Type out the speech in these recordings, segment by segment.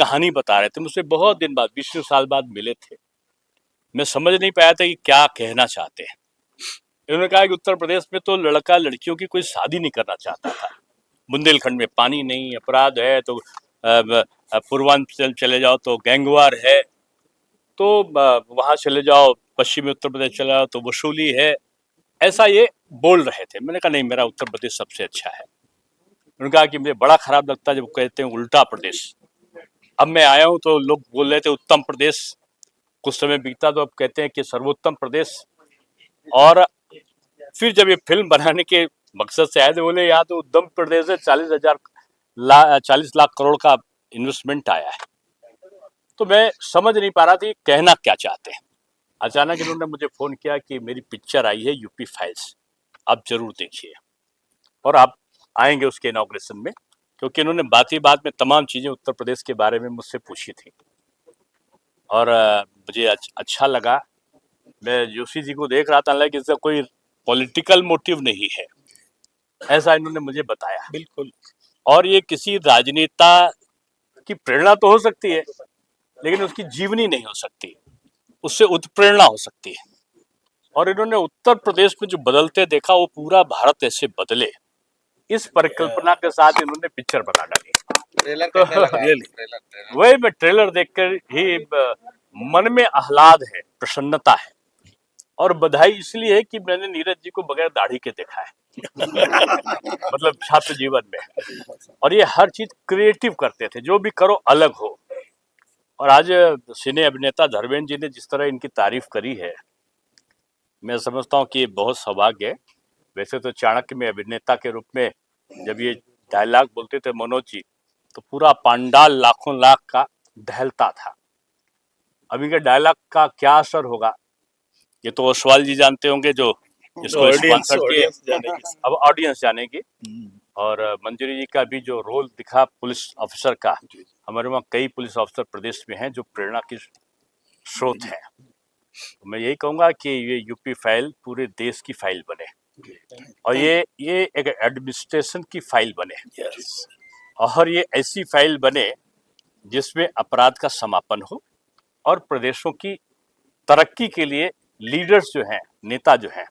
कहानी बता रहे थे मुझसे, बहुत दिन बाद, 20 साल बाद मिले थे। मैं समझ नहीं पाया था कि क्या कहना चाहते हैं। इन्होंने कहा कि उत्तर प्रदेश में तो लड़का लड़कियों की कोई शादी नहीं करना चाहता था। बुंदेलखंड में पानी नहीं, अपराध है, तो पूर्वांचल चले जाओ तो गैंगवार है, तो वहां चले जाओ, पश्चिमी उत्तर प्रदेश चले जाओ तो वसूली है। ऐसा ये बोल रहे थे। मैंने कहा नहीं, मेरा उत्तर प्रदेश सबसे अच्छा है। उन्होंने कहा कि मुझे बड़ा खराब लगता है जब कहते हैं उल्टा प्रदेश। अब मैं आया हूं तो लोग बोल रहे थे उत्तम प्रदेश, कुछ समय बीता तो अब कहते हैं कि सर्वोत्तम प्रदेश। और फिर जब ये फिल्म बनाने के मकसद से आए थे, बोले यहाँ तो उत्तम प्रदेश है, 40 लाख करोड़ का इन्वेस्टमेंट आया है। तो मैं समझ नहीं पा रहा था कहना क्या चाहते हैं। अचानक इन्होंने मुझे फोन किया कि मेरी पिक्चर आई है यूपी फाइल्स, आप जरूर देखिए और आप आएंगे उसके इनॉग्रेशन में, क्योंकि इन्होंने बात ही बात में तमाम चीजें उत्तर प्रदेश के बारे में मुझसे पूछी थी। और मुझे अच्छा लगा। मैं जोशी जी को देख रहा था, लेकिन इसका कोई पॉलिटिकल मोटिव नहीं है, ऐसा इन्होंने मुझे बताया। बिल्कुल। और ये किसी राजनेता की प्रेरणा तो हो सकती है, लेकिन उसकी जीवनी नहीं हो सकती, उससे उत्प्रेरणा हो सकती है। और इन्होंने उत्तर प्रदेश में जो बदलते देखा, वो पूरा भारत ऐसे बदले, इस परिकल्पना के साथ इन्होंने पिक्चर बना डाली। तो वही मैं ट्रेलर देखकर ही मन में आह्लाद है, प्रसन्नता है। और बधाई इसलिए है कि मैंने नीरज जी को बगैर दाढ़ी के देखा है मतलब छात्र जीवन में। और ये हर चीज क्रिएटिव करते थे, जो भी करो अलग हो। और आज सिने अभिनेता धर्मेंद्र जी ने जिस तरह इनकी तारीफ करी है, मैं समझता हूँ कि ये बहुत सौभाग्य है। वैसे तो चाणक्य में अभिनेता के रूप में जब ये डायलॉग बोलते थे मनोज जी, तो पूरा पांडाल लाखों लाख का दहलता था। अभी के डायलॉग का क्या असर होगा, ये तो ओसवाल जी जानते होंगे, जो इसको स्पॉन्सर किए। अब ऑडियंस जानेगी। और मंजूरी जी का भी जो रोल दिखा पुलिस ऑफिसर का, हमारे वहाँ कई पुलिस ऑफिसर प्रदेश में हैं जो प्रेरणा की स्रोत हैं। तो मैं यही कहूँगा कि ये यूपी फाइल पूरे देश की फाइल बने, और ये एक एडमिनिस्ट्रेशन की फाइल बने, और ये ऐसी फाइल बने जिसमें अपराध का समापन हो, और प्रदेशों की तरक्की के लिए लीडर्स जो हैं, नेता जो हैं,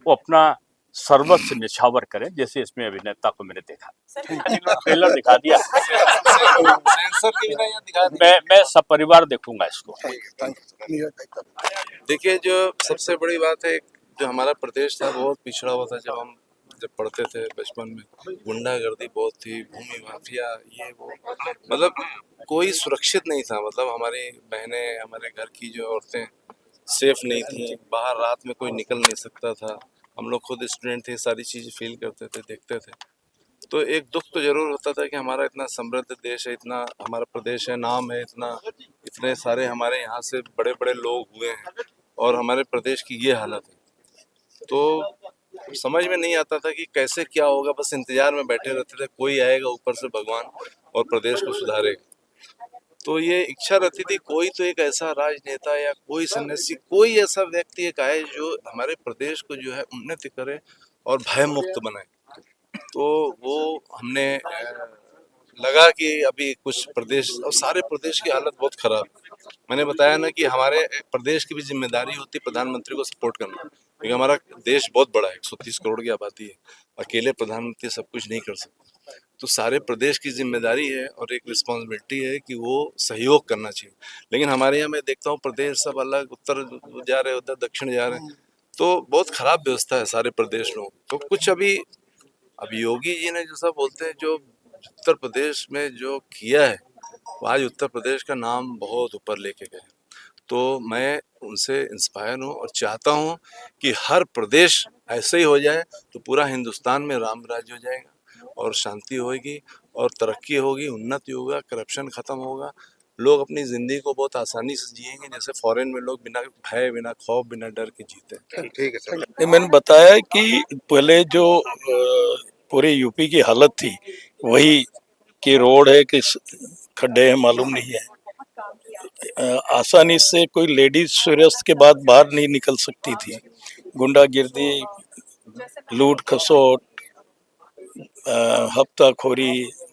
वो अपना सर्वस्व निछावर करें, जैसे इसमें अभिनेता को मैंने देखा। ट्रेलर दिखा दिया। मैं सपरिवार देखूंगा इसको। देखिए, जो सबसे बड़ी बात है, जो हमारा प्रदेश था बहुत पिछड़ा हुआ था। जब पढ़ते थे बचपन में, गुंडागर्दी बहुत थी, भूमि माफिया, ये वो, मतलब कोई सुरक्षित नहीं था। मतलब हमारी बहनें, हमारे घर की जो औरतें सेफ नहीं थी, बाहर रात में कोई निकल नहीं सकता था। हम लोग खुद स्टूडेंट थे, सारी चीज़ें फील करते थे, देखते थे। तो एक दुख तो जरूर होता था कि हमारा इतना समृद्ध देश है, इतना हमारा प्रदेश है, नाम है, इतने सारे हमारे यहाँ से बड़े बड़े लोग हुए हैं, और हमारे प्रदेश की ये हालत है। तो समझ में नहीं आता था कि कैसे क्या होगा। बस इंतजार में बैठे रहते थे, कोई आएगा ऊपर से भगवान और प्रदेश को सुधारेगा। तो ये इच्छा रहती थी कोई तो एक ऐसा राजनेता या कोई सन्यासी, कोई ऐसा व्यक्ति एक आए जो हमारे प्रदेश को जो है उन्नति करे और भय मुक्त बनाए। तो वो हमने लगा कि अभी कुछ प्रदेश, और सारे प्रदेश की हालत बहुत खराब है। मैंने बताया ना कि हमारे प्रदेश की भी जिम्मेदारी होती है प्रधानमंत्री को सपोर्ट करना, क्योंकि हमारा देश बहुत बड़ा है, 130 करोड़ की आबादी है। अकेले प्रधानमंत्री सब कुछ नहीं कर सकते। तो सारे प्रदेश की जिम्मेदारी है और एक रिस्पॉन्सिबिलिटी है कि वो सहयोग करना चाहिए। लेकिन हमारे यहाँ मैं देखता हूँ प्रदेश सब अलग, उत्तर जा रहे, उधर दक्षिण जा रहे हैं। तो बहुत खराब व्यवस्था है सारे प्रदेश लोगों। तो कुछ अभी योगी जी ने जैसा बोलते हैं, जो उत्तर प्रदेश में जो किया है, वो आज उत्तर प्रदेश का नाम बहुत ऊपर लेके गए। तो मैं उनसे इंस्पायर हूँ और चाहता हूँ कि हर प्रदेश ऐसे ही हो जाए, तो पूरा हिंदुस्तान में राम राज्य हो जाएगा और शांति होगी और तरक्की होगी, उन्नति होगा, करप्शन खत्म होगा, लोग अपनी ज़िंदगी को बहुत आसानी से जिएंगे, जैसे फॉरेन में लोग बिना भय, बिना खौफ, बिना डर के जीते हैं। ठीक है सर। नहीं, मैंने बताया कि पहले जो पूरे यूपी की हालत थी वही कि रोड है कि खड्डे हैं मालूम नहीं है। आसानी से कोई लेडीज सूर्यास्त के बाद बाहर नहीं निकल सकती थी। गुंडागिर्दी, लूट खसोट, हफ्ताखोरी,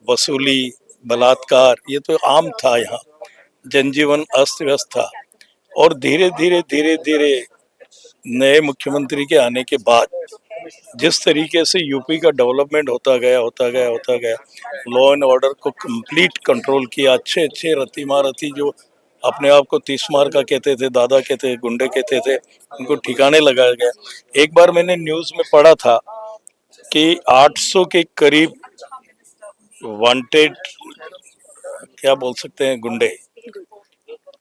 वसूली, बलात्कार, ये तो आम था यहाँ। जनजीवन अस्त व्यस्त था और धीरे धीरे धीरे धीरे नए मुख्यमंत्री के आने के बाद जिस तरीके से यूपी का डेवलपमेंट होता गया, लॉ एंड ऑर्डर को कंप्लीट कंट्रोल किया। अच्छे अच्छे रत्ती महारथी जो अपने आप को 30 मार का कहते थे, दादा कहते थे, गुंडे कहते थे, उनको ठिकाने लगाया गया। एक बार मैंने न्यूज में पढ़ा था कि 800 के करीब वांटेड, क्या बोल सकते हैं, गुंडे,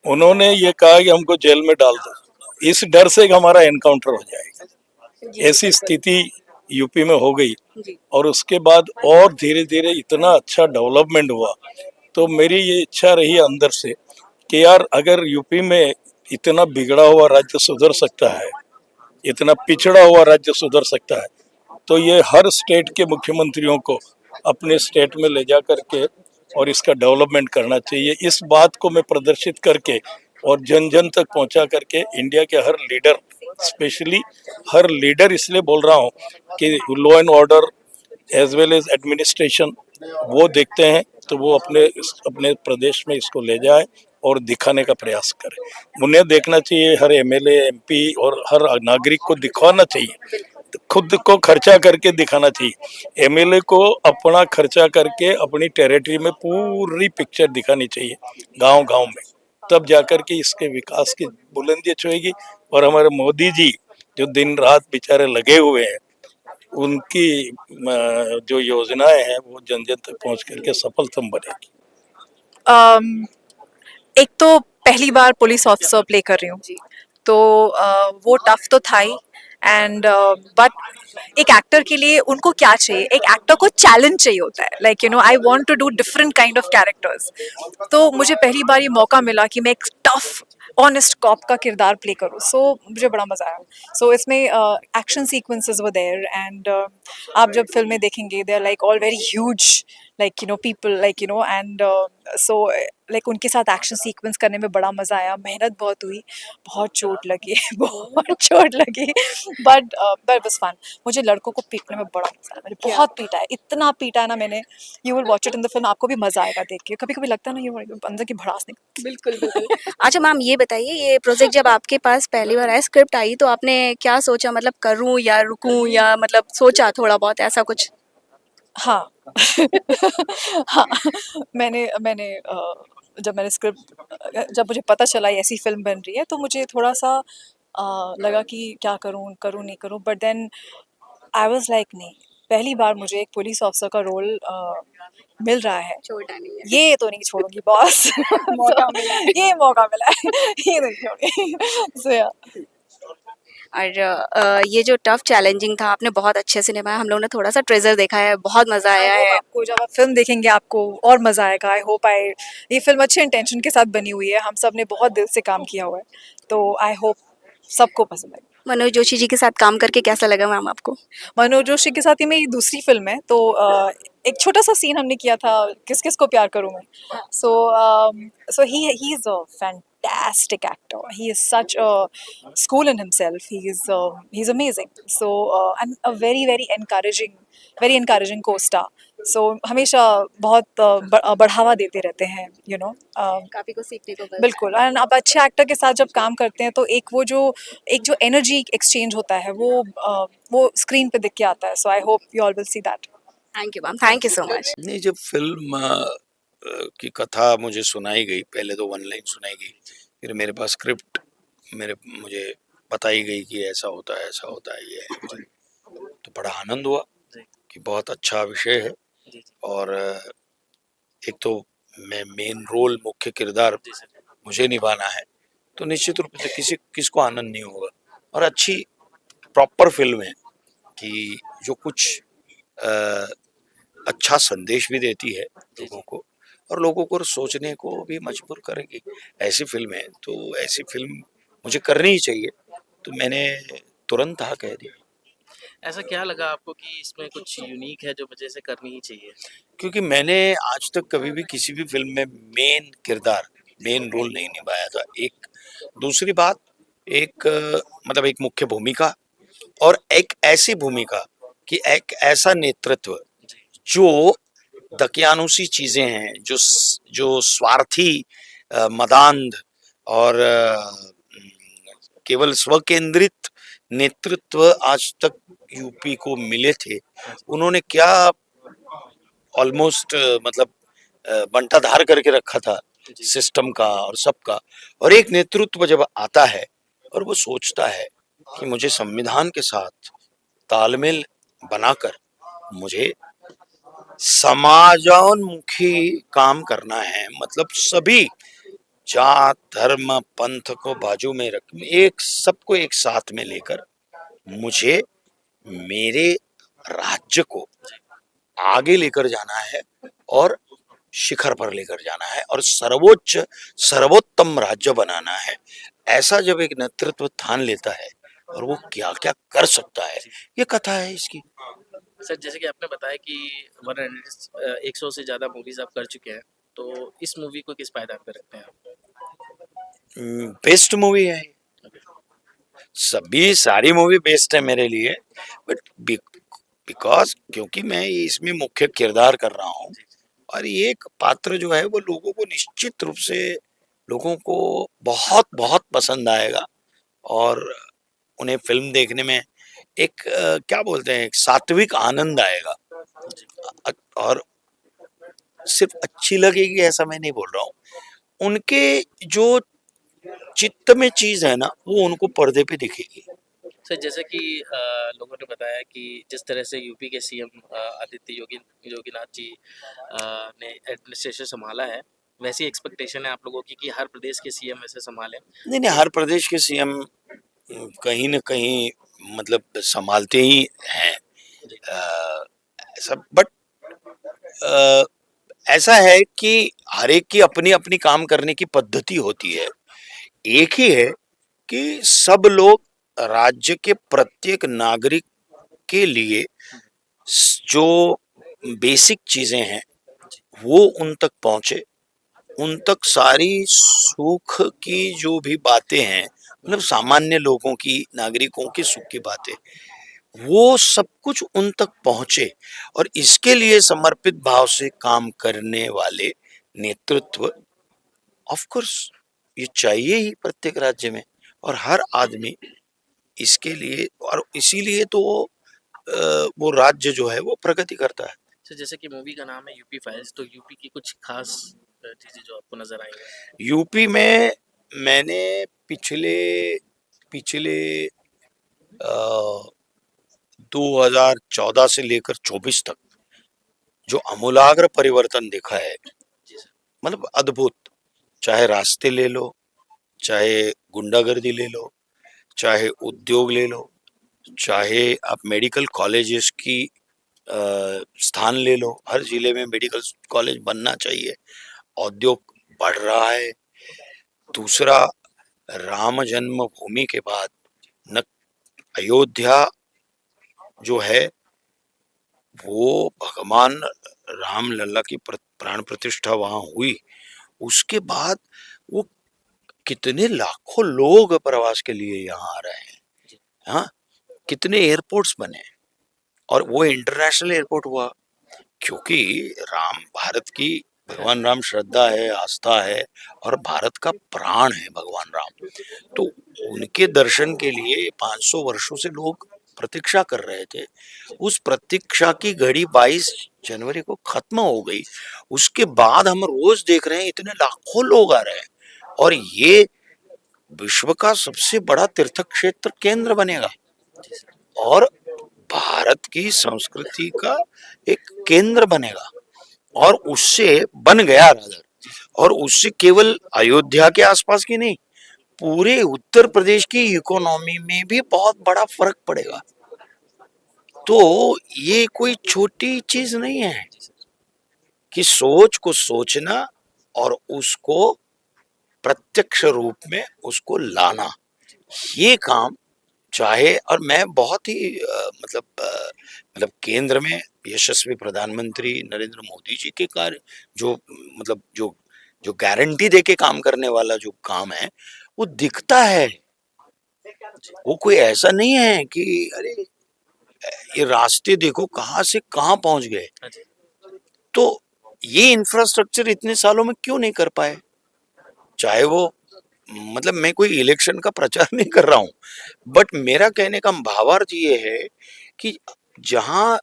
उन्होंने ये कहा कि हमको जेल में डाल दो, इस डर से कि हमारा एनकाउंटर हो जाएगा। ऐसी स्थिति यूपी में हो गई और उसके बाद और धीरे धीरे इतना अच्छा डेवलपमेंट हुआ। तो मेरी ये इच्छा रही अंदर से कि यार अगर यूपी में इतना बिगड़ा हुआ राज्य सुधर सकता है, इतना पिछड़ा हुआ राज्य सुधर सकता है, तो ये हर स्टेट के मुख्यमंत्रियों को अपने स्टेट में ले जा करके और इसका डेवलपमेंट करना चाहिए। इस बात को मैं प्रदर्शित करके और जन जन तक पहुंचा करके इंडिया के हर लीडर, स्पेशली हर लीडर इसलिए बोल रहा हूं कि law and order as well as administration वो देखते हैं, तो वो अपने प्रदेश में इसको ले जाए और दिखाने का प्रयास करें। उन्हें देखना चाहिए, हर एमएलए, एमपी और हर नागरिक को दिखाना चाहिए, खुद को खर्चा करके दिखाना चाहिए। एमएलए को अपना खर्चा करके अपनी टेरिटरी में पूरी पिक्चर दिखानी चाहिए, गांव गांव में, तब जाकर के इसके विकास की बुलंदी छुएगी। और हमारे मोदी जी जो दिन रात बेचारे लगे हुए हैं, उनकी जो योजनाएं हैं वो जन जन तक पहुंच करके सफलतम बनेगी। एक तो पहली बार पुलिस ऑफिसर प्ले कर रही हूँ, तो वो टफ तो था ही। एंड बट एक एक्टर के लिए उनको क्या चाहिए, एक एक्टर को चैलेंज चाहिए होता है, like I want to do different kind of characters. तो मुझे पहली बार ये मौका मिला कि मैं एक टफ ऑनेस्ट कॉप का किरदार प्ले करूँ, सो मुझे बड़ा मजा आया। सो इसमें action sequences were there, and आप जब फिल्में देखेंगे they are like all very huge, like people, like and so like उनके साथ एक्शन सीक्वेंस करने में बड़ा मजा आया। मेहनत बहुत हुई, बहुत चोट लगी बहुत चोट लगी, बट वाज फन। मुझे लड़कों को पीटने में बड़ा मजा आया, मैंने बहुत पीटा है, इतना पीटा है ना मैंने। You will watch it in the film, आपको भी मजा आएगा देख के। कभी कभी लगता है ना ये अंदर की भड़ास निकल। बिल्कुल बिल्कुल। अच्छा मैम, ये बताइए, ये प्रोजेक्ट जब आपके पास पहली बार आया, स्क्रिप्ट आई, तो आपने क्या सोचा, मतलब करूं या रुकूं, या मतलब सोचा थोड़ा बहुत ऐसा कुछ? हाँ हाँ, मैंने मैंने जब मैंने स्क्रिप्ट, जब मुझे पता चला ये ऐसी फिल्म बन रही है, तो मुझे थोड़ा सा लगा कि क्या करूं करूं नहीं करूं, but then I was like नहीं, पहली बार मुझे एक पुलिस ऑफिसर का रोल मिल रहा है, छोटा नहीं है। ये तो नहीं छोड़ूंगी बॉस। मौका मिला है। ये मौका मिला है, ये नहीं छोड़ूंगी। सो या और ये जो टफ चैलेंजिंग था, आपने बहुत अच्छे से निभाया। हम लोगों ने थोड़ा सा ट्रेजर देखा है, बहुत मजा आया है। आपको जब आप फिल्म देखेंगे आपको और मजा आएगा। आई होप ये फिल्म अच्छे इंटेंशन के साथ बनी हुई है, हम सब ने बहुत दिल से काम किया हुआ है, तो आई होप सबको पसंद आए। मनोज जोशी जी के साथ काम करके कैसा लगा मैम आपको? मनोज जोशी के साथ ही मेरी दूसरी फिल्म है, तो एक छोटा सा सीन हमने किया था, किस किस को प्यार करूं मैं। So he is a fantastic actor. He is such a school in himself. He's amazing. So I'm a very encouraging co-star. So हमेशा बहुत बढ़ावा देते रहते हैं, काफी कुछ सीखने को मिला। बिल्कुल। एंड आप अच्छे एक्टर के साथ जब काम करते हैं तो एक जो एनर्जी एक्सचेंज होता है वो स्क्रीन पे दिख के आता है। So I hope you all will see that. Thank you ma'am, thank you so much. नहीं, जब फिल्म की कथा मुझे सुनाई गई, पहले तो वन लाइन सुनाई गई, फिर मेरे पास स्क्रिप्ट मुझे बताई गई कि ऐसा होता है ये है, तो बड़ा आनंद हुआ कि बहुत अच्छा विषय है। और एक तो मैं मेन रोल, मुख्य किरदार मुझे निभाना है, तो निश्चित रूप से किसको आनंद नहीं होगा। और अच्छी प्रॉपर फिल्म है कि जो कुछ अ, अच्छा संदेश भी देती है लोगों को, और लोगों को सोचने को भी मजबूर करेगी। ऐसी फिल्म है, तो ऐसी फिल्म मुझे करनी ही चाहिए, तो मैंने तुरंत हाँ कह दिया। ऐसा क्या लगा आपको कि इसमें कुछ यूनिक है जो वजह से करनी ही चाहिए? क्योंकि मैंने आज तक कभी भी किसी भी फिल्म में मेन रोल नहीं निभाया था। एक दूसरी बात, एक मतलब एक मुख्य भूमिका, और एक ऐसी भूमिका कि एक ऐसा नेतृत्व जो दकियानुसी चीजें हैं, जो स्वार्थी, मदांध और केवल स्वकेंद्रित नेतृत्व आज तक यूपी को मिले थे, उन्होंने क्या ऑलमोस्ट मतलब बंटाधार करके रखा था सिस्टम का और सबका। और एक नेतृत्व जब आता है और वो सोचता है कि मुझे संविधान के साथ तालमेल बनाकर मुझे समाजोन्मुखी काम करना है, मतलब सभी जात धर्म पंथ को बाजू में रख, एक सबको एक साथ में लेकर मुझे मेरे राज्य को आगे लेकर जाना है और शिखर पर लेकर जाना है और सर्वोत्तम राज्य बनाना है। ऐसा जब एक नेतृत्व ठान लेता है और वो क्या क्या कर सकता है, ये कथा है इसकी। सर जैसे कि आपने बताया कि 100 से ज़्यादा मूवीज़ आप कर चुके हैं, तो इस मूवी को किस पायदान पे रखते हैं आप? बेस्ट मूवी है, सभी सारी मूवी बेस्ट है मेरे लिए, बट बिकॉज क्योंकि मैं इसमें मुख्य किरदार कर रहा हूँ और ये एक पात्र जो है वो लोगों को निश्चित रूप से लोगों को बहुत बहुत पसंद आएगा और उन्हें फिल्म देखने में एक क्या बोलते हैं, एक सात्विक आनंद आएगा। और सिर्फ अच्छी लगेगी ऐसा मैं नहीं बोल रहा हूँ, उनके जो चित्त में चीज है ना वो उनको पर्दे पे दिखेगी। सर जैसे कि लोगों ने बताया कि जिस तरह से यूपी के सीएम आदित्य योगीनाथ जी ने एडमिनिस्ट्रेशन संभाला है, वैसी एक्सपेक्टेशन है आप लोगों की कि हर प्रदेश के सीएम ऐसे संभालें? नहीं, हर प्रदेश के सीएम कहीं न कहीं मतलब संभालते ही हैं, सब, बट ऐसा है कि हर एक की अपनी अपनी काम करने की पद्धति होती है। एक ही है कि सब लोग राज्य के प्रत्येक नागरिक के लिए जो बेसिक चीजें हैं वो उन तक पहुंचे, उन तक सारी सुख की जो भी बातें हैं, मतलब सामान्य लोगों की, नागरिकों की सुख की बातें, वो सब कुछ उन तक पहुंचे, और इसके लिए समर्पित भाव से काम करने वाले नेतृत्व ऑफ कोर्स ये चाहिए ही प्रत्येक राज्य में, और हर आदमी इसके लिए, और इसीलिए तो वो राज्य जो है वो प्रगति करता है। सर जैसे कि मूवी का नाम है यूपी फाइल्स, तो यूपी की कुछ खास चीज़ें जो आपको नजर आएंगी? यूपी में मैंने पिछले पिछले 2014 से लेकर 24 तक जो आमूलाग्र परिवर्तन देखा है, जी सर। मतलब अद्भुत, चाहे रास्ते ले लो, चाहे गुंडागर्दी ले लो, चाहे उद्योग ले लो, चाहे आप मेडिकल कॉलेजेस की स्थान ले लो, हर जिले में मेडिकल कॉलेज बनना चाहिए, औद्योग बढ़ रहा है। दूसरा, राम जन्मभूमि के बाद न अयोध्या जो है वो भगवान राम लल्ला की प्राण प्रतिष्ठा वहां हुई, उसके बाद वो कितने लाखों लोग प्रवास के लिए यहाँ आ रहे हैं, हाँ, कितने एयरपोर्ट्स बने, और वो इंटरनेशनल एयरपोर्ट हुआ क्योंकि राम, भारत की भगवान राम श्रद्धा है, आस्था है, और भारत का प्राण है भगवान राम, तो उनके दर्शन के लिए 500 वर्षों से लोग प्रतीक्षा कर रहे थे। उस प्रतीक्षा की घड़ी 22 जनवरी को खत्म हो गई, उसके बाद हम रोज देख रहे हैं इतने लाखों लोग आ रहे हैं, और ये विश्व का सबसे बड़ा तीर्थ क्षेत्र केंद्र बनेगा और भारत की संस्कृति का एक केंद्र बनेगा, और उससे बन गया रादर, और उससे केवल अयोध्या के आसपास की नहीं, पूरे उत्तर प्रदेश की इकोनॉमी में भी बहुत बड़ा फर्क पड़ेगा। तो ये कोई छोटी चीज नहीं है कि सोच को सोचना और उसको प्रत्यक्ष रूप में उसको लाना, ये काम चाहे, और मैं बहुत ही मतलब केंद्र में यशस्वी प्रधानमंत्री नरेंद्र मोदी जी के कार्य, जो मतलब जो गारंटी दे के काम करने वाला जो काम है वो दिखता है। वो कोई ऐसा नहीं है कि अरे ये रास्ते देखो कहाँ से कहाँ पहुंच गए। हाँ जी। तो ये इंफ्रास्ट्रक्चर इतने सालों में क्यों नहीं कर पाए? चाहे वो, मतलब मैं कोई इलेक्शन का प्रचार नहीं कर रहा हूँ, बट मेरा कहने का भावार्थ ये है कि जहां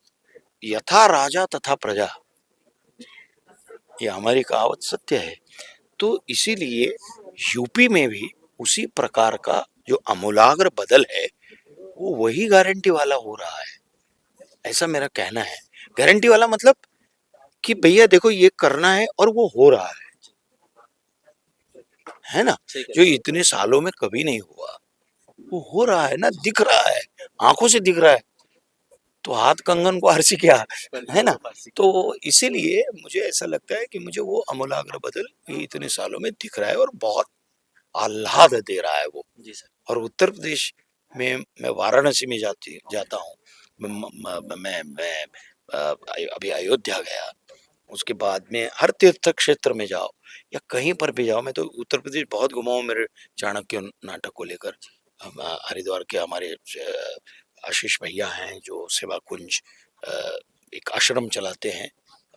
यथा राजा तथा प्रजा, ये हमारी कहावत सत्य है। तो इसीलिए यूपी में भी उसी प्रकार का जो आमूलाग्र बदल है वो वही गारंटी वाला हो रहा है, ऐसा मेरा कहना है। गारंटी वाला मतलब कि भैया देखो ये करना है और वो हो रहा है ना, सही कह जो रहे हैं। इतने सालों में कभी नहीं हुआ, वो हो रहा है ना, दिख रहा है, आंखों से दिख रहा है। तो हाथ कंगन को आरसी क्या, है ना। तो इसीलिए मुझे ऐसा लगता है कि मुझे वो आमूलाग्र बदल ये इतने सालों में दिख रहा है और बहुत आह्लाद दे रहा है वो। जी सर। और उत्तर प्रदेश में मैं वाराणसी में जाता हूँ, मैं अभी अयोध्या गया, उसके बाद में हर तीर्थ क्षेत्र में जाओ या कहीं पर भी जाओ, मैं तो उत्तर प्रदेश बहुत घुमा हूँ मेरे चाणक्य नाटक को लेकर। हरिद्वार के हमारे आशीष भैया हैं जो सेवा कुंज एक आश्रम चलाते हैं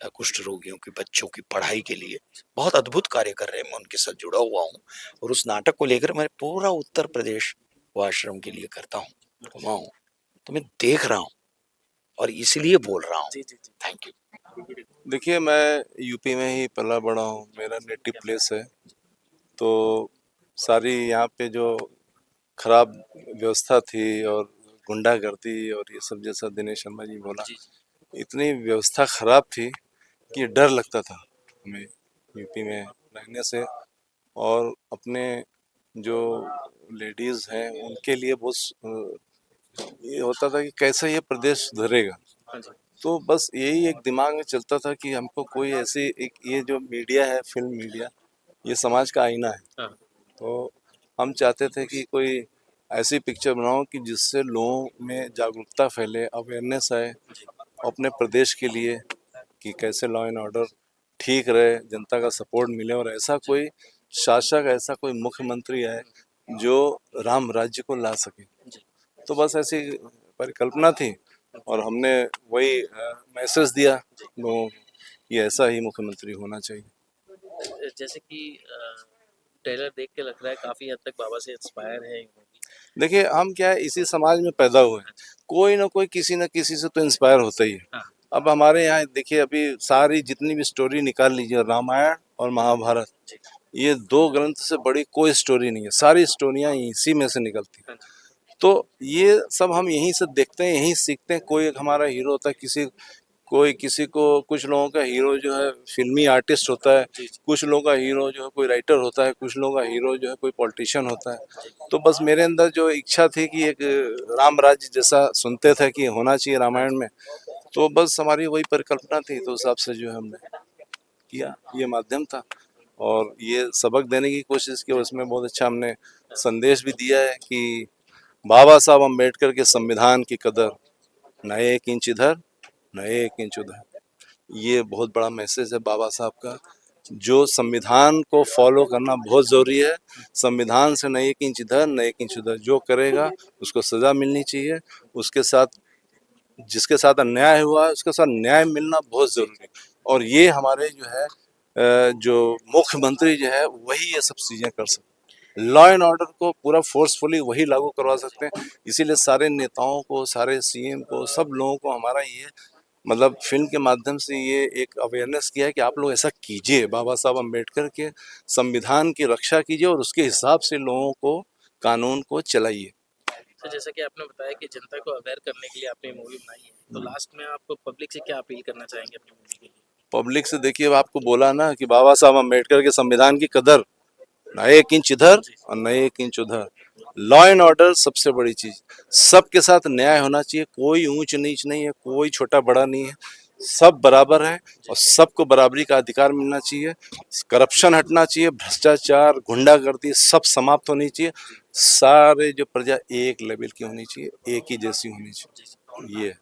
कुष्ठ रोगियों के बच्चों की पढ़ाई के लिए, बहुत अद्भुत कार्य कर रहे हैं, मैं उनके साथ जुड़ा हुआ हूँ। और उस नाटक को लेकर मैं पूरा उत्तर प्रदेश वो आश्रम के लिए करता हूँ, घुमा हूँ, तो मैं देख रहा हूँ और इसलिए बोल रहा हूँ। जी जी जी। Thank you. देखिए, मैं यूपी में ही पला बड़ा हूँ, मेरा नेटिव प्लेस है। तो सारी यहाँ पे जो खराब व्यवस्था थी और गुंडागर्दी और ये सब, जैसा दिनेश शर्मा जी बोला, जी इतनी व्यवस्था खराब थी कि डर लगता था हमें यूपी में रहने से। और अपने जो लेडीज़ हैं उनके लिए बहुत ये होता था कि कैसे ये प्रदेश सुधरेगा। हाँ जी। तो बस यही एक दिमाग में चलता था कि हमको कोई ऐसी एक, ये जो मीडिया है, फिल्म मीडिया, ये समाज का आईना है। हाँ। तो हम चाहते थे कि कोई ऐसी पिक्चर बनाओ कि जिससे लोगों में जागरूकता फैले, अवेयरनेस आए अपने प्रदेश के लिए कि कैसे लॉ एंड ऑर्डर ठीक रहे, जनता का सपोर्ट मिले, और ऐसा कोई शासक, ऐसा कोई मुख्यमंत्री आए जो राम राज्य को ला सके। तो बस ऐसी परिकल्पना थी और हमने वही मैसेज दिया लोगों को कि ऐसा ही मुख्यमंत्री होना चाहिए। जैसे कि ट्रेलर देख के लग रहा है काफी हद तक बाबा से इंस्पायर है ये मूवी। देखिए, हम क्या है, इसी समाज में पैदा हुए हैं, कोई ना कोई किसी न किसी से तो इंस्पायर होता ही है। हाँ। अब हमारे यहाँ देखिए, अभी सारी जितनी भी स्टोरी निकाल लीजिए, रामायण और महाभारत, ये दो ग्रंथ से बड़ी कोई स्टोरी नहीं है, सारी स्टोरियाँ इसी में से निकलती हैं। तो ये सब हम यहीं से देखते हैं, यहीं सीखते हैं। कोई एक हमारा हीरो होता है, कोई किसी को, कुछ लोगों का हीरो जो है फिल्मी आर्टिस्ट होता है, कुछ लोगों का हीरो जो है कोई राइटर होता है, कुछ लोगों का हीरो जो है कोई पॉलिटिशियन होता है। तो बस मेरे अंदर जो इच्छा थी कि एक राम राज्य जैसा सुनते थे कि होना चाहिए रामायण में, तो बस हमारी वही परिकल्पना थी, तो उस हिसाब से जो है हमने किया, ये माध्यम था और ये सबक देने की कोशिश की। उसमें बहुत अच्छा हमने संदेश भी दिया है कि बाबा साहब अम्बेडकर के संविधान की कदर, न एक इंच इधर न एक इंच उधर। ये बहुत बड़ा मैसेज है बाबा साहब का, जो संविधान को फॉलो करना बहुत ज़रूरी है। संविधान से न एक इंच इधर न एक इंच उधर, जो करेगा उसको सज़ा मिलनी चाहिए, उसके साथ जिसके साथ अन्याय हुआ है उसके साथ न्याय मिलना बहुत ज़रूरी है। और ये हमारे जो है जो मुख्यमंत्री जो है वही ये सब चीज़ें कर सकते हैं, लॉ एंड ऑर्डर को पूरा फोर्सफुली वही लागू करवा सकते हैं। इसीलिए सारे नेताओं को, सारे सीएम को, सब लोगों को हमारा ये मतलब फिल्म के माध्यम से ये एक अवेयरनेस किया है कि आप लोग ऐसा कीजिए, बाबा साहब अम्बेडकर के संविधान की रक्षा कीजिए और उसके हिसाब से लोगों को, कानून को चलाइए। तो जैसा कि आपने बताया कि जनता को अवेयर करने के लिए आपने मूवी बनाई है, तो लास्ट में आप पब्लिक से क्या अपील करना चाहेंगे अपनी मूवी के लिए? पब्लिक से देखिए, आपको बोला ना कि बाबा साहब अम्बेडकर के संविधान की कदर ना एक इंच इधर और ना एक इंच उधर। लॉ एंड ऑर्डर सबसे बड़ी चीज, सबके साथ न्याय होना चाहिए, कोई ऊंच नीच नहीं है, कोई छोटा बड़ा नहीं है, सब बराबर है और सबको बराबरी का अधिकार मिलना चाहिए। करप्शन हटना चाहिए, भ्रष्टाचार, गुंडागर्दी सब समाप्त होनी चाहिए। सारे जो प्रजा एक लेवल की होनी चाहिए, एक ही जैसी होनी चाहिए, ये है।